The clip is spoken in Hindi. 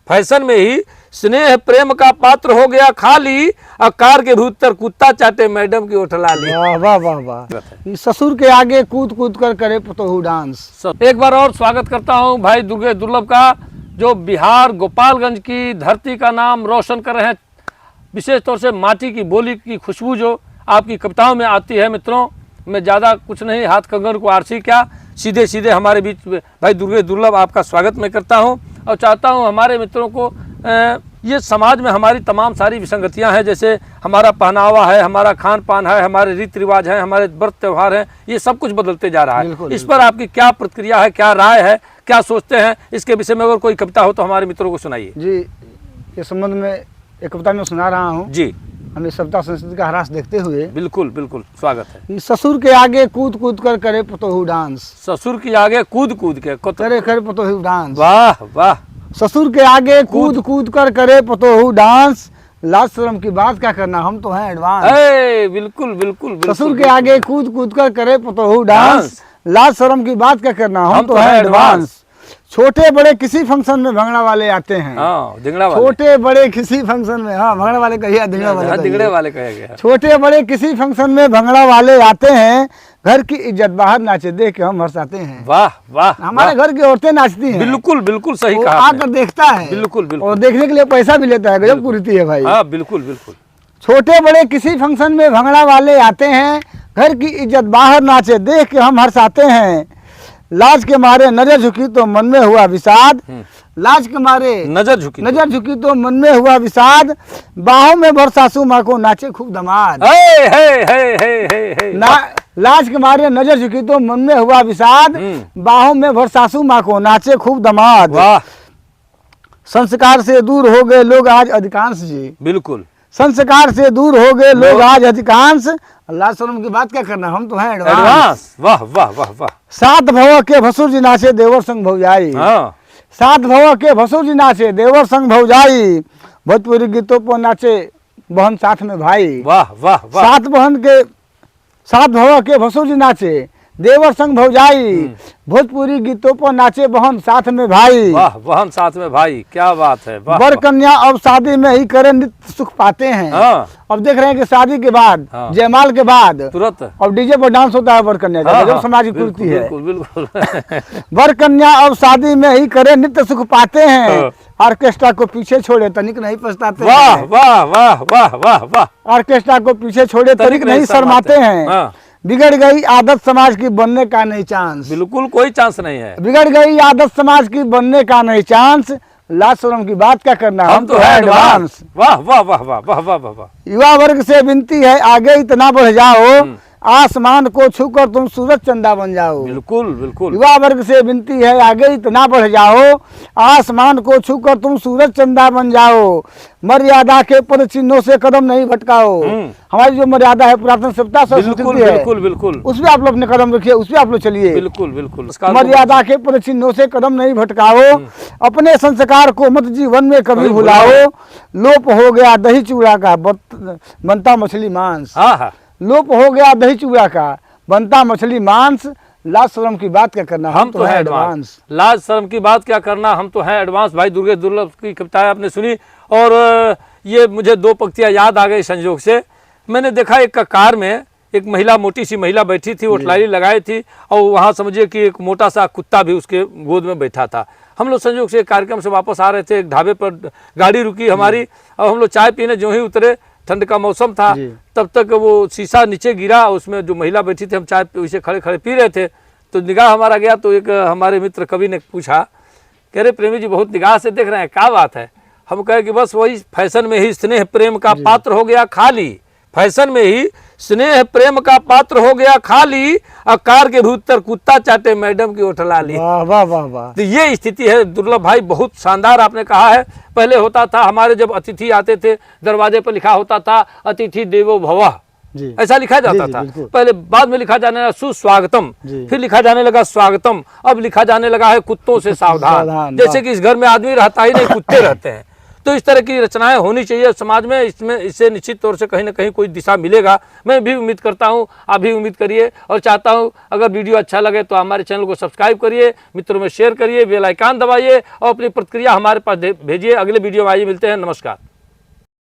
फैशन में ही स्नेह प्रेम का पात्र हो गया खाली, और कार के भीतर कुत्ता चाटे मैडम की ओठला ली। वाह वाह वाह वाह। ससुर के आगे कूद कूद कर करे पतोहू डांस। एक बार और स्वागत करता हूं भाई दुर्गे दुर्लभ का, जो बिहार गोपालगंज की धरती का नाम रोशन कर रहे हैं। विशेष तौर से माटी की बोली की खुशबू जो आपकी कविताओं में आती है। मित्रों, मैं ज़्यादा कुछ नहीं, हाथ कंगन को आरसी क्या, सीधे सीधे हमारे बीच भाई दुर्गे दुर्लभ आपका स्वागत मैं करता हूं, और चाहता हूं हमारे मित्रों को ये समाज में हमारी तमाम सारी विसंगतियां हैं, जैसे हमारा पहनावा है, हमारा खान पान है, हमारे रीति रिवाज हैं, हमारे व्रत त्यौहार हैं, ये सब कुछ बदलते जा रहा है। इस पर आपकी क्या प्रतिक्रिया है, क्या राय है, क्या सोचते हैं, इसके विषय में अगर कोई कविता हो तो हमारे मित्रों को सुनाइए। जी, इस संबंध में एक कविता में सुना रहा हूँ जी। हमें सभ्यता संस्कृति का ह्रास देखते हुए। बिल्कुल बिल्कुल स्वागत है। ससुर के आगे कूद कूद कर करे पतोहू डांस। ससुर के आगे कूद कूद के करे करे पतोहू डांस। वाह वाह। ससुर के आगे कूद कूद कर करे पतोहू डांस, लाज शर्म की बात क्या करना, हम तो हैं एडवांस। बिल्कुल बिल्कुल। ससुर के आगे कूद कूद कर करे पतोहू डांस, लाज शर्म की बात क्या करना, हम तो हैं एडवांस। छोटे बड़े किसी फंक्शन में भंगड़ा वाले आते हैं। दिंगड़ा वाले। छोटे बड़े किसी फंक्शन में, भंगड़ा वाले कहिए, दिंगड़ा वाले कहा गया। छोटे बड़े किसी फंक्शन में भंगड़ा वाले आते हैं, घर की इज्जत बाहर नाचे देख के हम हर्षाते हैं। वाह वाह। हमारे घर की औरतें नाचती हैं। बिल्कुल बिल्कुल सही कहा। आकर देखता है। बिल्कुल बिल्कुल। और देखने के लिए पैसा भी लेता है, गजब कुरीति है भाई। बिल्कुल बिल्कुल। छोटे बड़े किसी फंक्शन में भंगड़ा वाले आते हैं, घर की इज्जत बाहर नाचे देख के हम हर्षाते हैं। लाज के मारे नजर झुकी तो मन में हुआ विषाद, लाज के मारे नजर झुकी तो मन में हुआ विषाद, बाहों में भर सासू माँ को नाचे खूब दमाद। लाज के मारे नजर झुकी तो मन में हुआ विषाद, बाहों में भर सासू माँ को नाचे खूब दमाद। संस्कार से दूर हो गए लोग आज अधिकांश जी। बिल्कुल। संस्कार से दूर हो गए लोग आज अधिकांश, अल्लाह शर्म की बात क्या करना, हम तो हैं एडवांस। वाह वाह वाह वाह। सात भव के भसुर जी नाचे देवर संग भौजाई। सात भव के भसुर जी नाचे देवर संग भौजाई, भोजपुरी गीतों पर नाचे बहन साथ में भाई। वाह वाह वाह। सात भव के भसुर जी नाचे देवर संग भौजाई, भोजपुरी गीतों पर नाचे बहन साथ में भाई। वाह, बहन साथ में भाई, क्या बात है। वर कन्या अब शादी में ही करे नित्य सुख पाते हैं। अब देख रहे हैं कि शादी के बाद, जयमाल के बाद तुरंत अब डीजे पर डांस होता है वर कन्या का, जो समाज की कुर्ती है। बिल्कुल। वर कन्या अब शादी में ही करे नित्य सुख पाते हैं, ऑर्केस्ट्रा को पीछे छोड़े तनिक नहीं पछताते। वाह वाह वाह वाह वाह वाह। ऑर्केस्ट्रा को पीछे छोड़े तनिक नहीं शर्माते हैं। बिगड़ गई आदत समाज की बनने का नहीं चांस। बिल्कुल कोई चांस नहीं है। बिगड़ गई आदत समाज की बनने का नहीं चांस, लाज शर्म की बात क्या करना, हम तो है एडवांस। वाह वाह वाह वाह वाह वाह वाह। युवा वर्ग से विनती है आगे इतना बढ़ जाओ, आसमान को छूकर तुम सूरज चंदा बन जाओ। बिल्कुल बिल्कुल। युवा वर्ग से विनती है आगे इतना बढ़ जाओ, आसमान को छूकर तुम सूरज चंदा बन जाओ, मर्यादा के पद चिन्हों से कदम नहीं भटकाओ। हमारी जो मर्यादा है पुरातन सभ्यता संस्कृति है, बिल्कुल बिल्कुल, उसमें आप लोग अपने कदम रखिए, उसमें आप लोग चलिए। बिल्कुल बिल्कुल। मर्यादा के पद चिन्हों से कदम नहीं भटकाओ, अपने संस्कार को मत जीवन में कभी भुलाओ, लोप हो गया दही चूड़ा का बनता मछली मांस। लोप हो गया दही चूड़ा का बनता मछली मांस, लाज शर्म की बात क्या करना, हम तो हैं एडवांस। लाज शर्म की बात क्या करना, हम तो हैं एडवांस। भाई दुर्गे दुर्लभ की कविताएं आपने सुनी, और ये मुझे दो पंक्तियां याद आ गई संयोग से। मैंने देखा एक कार में एक महिला, मोटी सी महिला बैठी थी, वो टलाली लगाई थी, और वहाँ समझिए कि एक मोटा सा कुत्ता भी उसके गोद में बैठा था। हम लोग संयोग से कार्यक्रम से वापस आ रहे थे, एक ढाबे पर गाड़ी रुकी हमारी, और हम लोग चाय पीने जो ही उतरे, ठंड का मौसम था, तब तक वो शीशा नीचे गिरा, उसमें जो महिला बैठी थी, हम चाय उसे खड़े खड़े पी रहे थे, तो निगाह हमारा गया, तो एक हमारे मित्र कवि ने पूछा, कह रहे प्रेमी जी बहुत निगाह से देख रहे हैं, क्या बात है। हम कहे कि बस वही फैशन में ही स्नेह प्रेम का पात्र हो गया खाली, फैशन में ही स्नेह प्रेम का पात्र हो गया खाली, और कार के भीतर कुत्ता चाटे मैडम की ओठला ली। वाह वाह वाह वाह। तो ये स्थिति है दुर्लभ भाई, बहुत शानदार आपने कहा है। पहले होता था, हमारे जब अतिथि आते थे, दरवाजे पर लिखा होता था अतिथि देवो भवः, ऐसा लिखा जाता था पहले। बाद में लिखा जाने लगा सुस्वागतम, फिर लिखा जाने लगा स्वागतम, अब लिखा जाने लगा है कुत्तों से सावधान। जैसे कि इस घर में आदमी रहता ही नहीं, कुत्ते रहते हैं। तो इस तरह की रचनाएं होनी चाहिए समाज में, इसमें इससे निश्चित तौर से कहीं ना कहीं कोई दिशा मिलेगा। मैं भी उम्मीद करता हूं, आप भी उम्मीद करिए, और चाहता हूं अगर वीडियो अच्छा लगे तो हमारे चैनल को सब्सक्राइब करिए, मित्रों में शेयर करिए, बेल आइकन दबाइए और अपनी प्रतिक्रिया हमारे पास भेजिए। अगले वीडियो में आइए, मिलते हैं, नमस्कार।